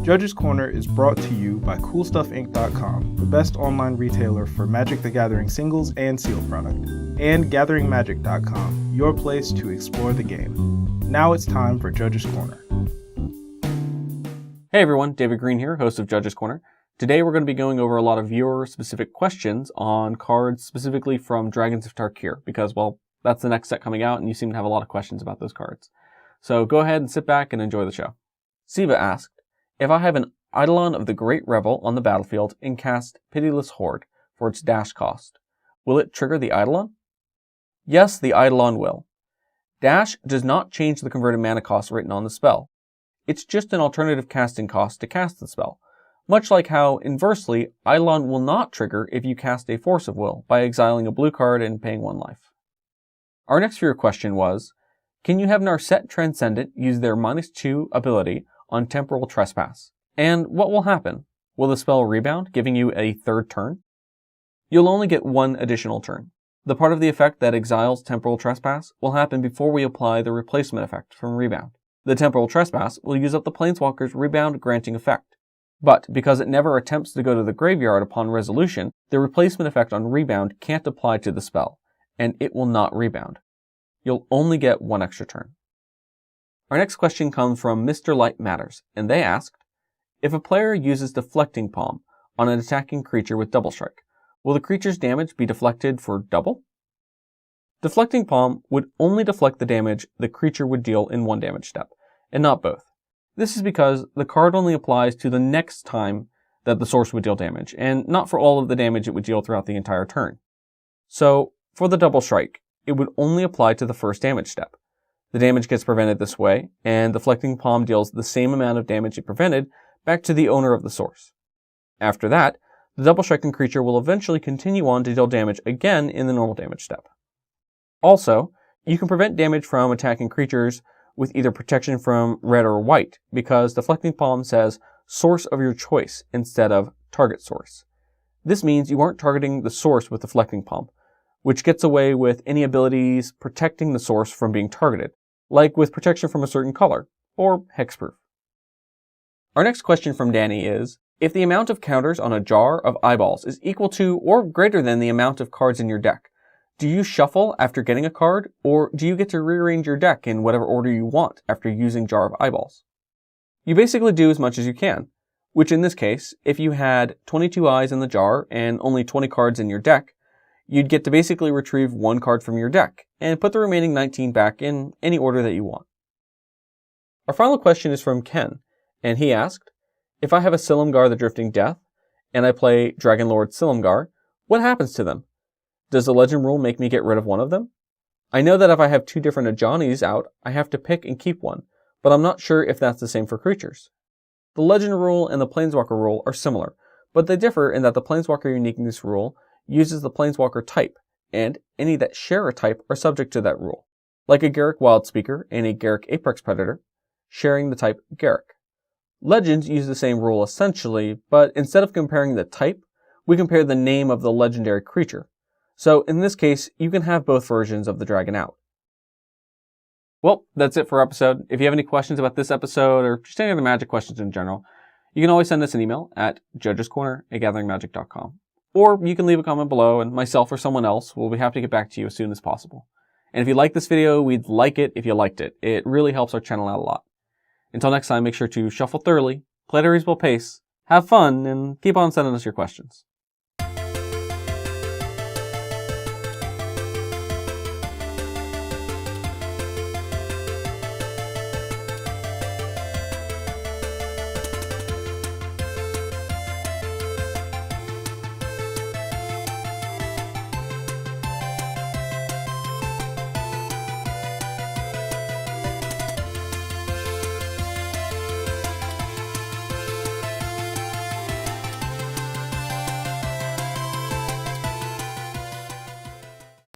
Judge's Corner is brought to you by CoolStuffInc.com, the best online retailer for Magic the Gathering singles and sealed product, and GatheringMagic.com, your place to explore the game. Now it's time for Judge's Corner. Hey everyone, David Green here, host of Judge's Corner. Today we're going to be going over a lot of viewer-specific questions on cards specifically from Dragons of Tarkir, because, well, that's the next set coming out and you seem to have a lot of questions about those cards. So go ahead and sit back and enjoy the show. Siva asked, if I have an Eidolon of the Great Revel on the battlefield and cast Pitiless Horde for its dash cost, will it trigger the Eidolon? Yes, the Eidolon will. Dash does not change the converted mana cost written on the spell. It's just an alternative casting cost to cast the spell, much like how, inversely, Eidolon will not trigger if you cast a Force of Will by exiling a blue card and paying 1 life. Our next viewer question was, can you have Narset Transcendent use their -2 ability on Temporal Trespass? And what will happen? Will the spell rebound, giving you a 3rd turn? You'll only get 1 additional turn. The part of the effect that exiles Temporal Trespass will happen before we apply the replacement effect from Rebound. The Temporal Trespass will use up the Planeswalker's Rebound granting effect. But because it never attempts to go to the graveyard upon resolution, the replacement effect on Rebound can't apply to the spell, and it will not rebound. You'll only get 1 extra turn. Our next question comes from Mr. Light Matters, and they asked, if a player uses Deflecting Palm on an attacking creature with Double Strike, will the creature's damage be deflected for double? Deflecting Palm would only deflect the damage the creature would deal in 1 damage step, and not both. This is because the card only applies to the next time that the source would deal damage, and not for all of the damage it would deal throughout the entire turn. So, for the Double Strike, it would only apply to the first damage step. The damage gets prevented this way, and Deflecting Palm deals the same amount of damage it prevented back to the owner of the source. After that, the Double Striking creature will eventually continue on to deal damage again in the normal damage step. Also, you can prevent damage from attacking creatures with either protection from red or white, because Deflecting Palm says source of your choice instead of target source. This means you aren't targeting the source with Deflecting Palm, which gets away with any abilities protecting the source from being targeted, like with protection from a certain color, or hexproof. Our next question from Danny is, if the amount of counters on a jar of eyeballs is equal to or greater than the amount of cards in your deck, do you shuffle after getting a card, or do you get to rearrange your deck in whatever order you want after using Jar of Eyeballs? You basically do as much as you can, which in this case, if you had 22 eyes in the jar and only 20 cards in your deck, you'd get to basically retrieve 1 card from your deck and put the remaining 19 back in any order that you want. Our final question is from Ken, and he asked, if I have a Silumgar the Drifting Death, and I play Dragonlord Silumgar, what happens to them? Does the legend rule make me get rid of one of them? I know that if I have 2 different Ajanis out, I have to pick and keep one, but I'm not sure if that's the same for creatures. The legend rule and the Planeswalker rule are similar, but they differ in that the Planeswalker uniqueness rule uses the Planeswalker type, and any that share a type are subject to that rule, like a Garruk Wildspeaker and a Garruk Apex Predator, sharing the type Garruk. Legends use the same rule essentially, but instead of comparing the type, we compare the name of the legendary creature. So in this case, you can have both versions of the dragon out. Well, that's it for our episode. If you have any questions about this episode, or just any other Magic questions in general, you can always send us an email at judgescorner@gatheringmagic.com. Or you can leave a comment below, and myself or someone else will be happy to get back to you as soon as possible. And if you like this video, we'd like it if you liked it. It really helps our channel out a lot. Until next time, make sure to shuffle thoroughly, play at a reasonable pace, have fun, and keep on sending us your questions.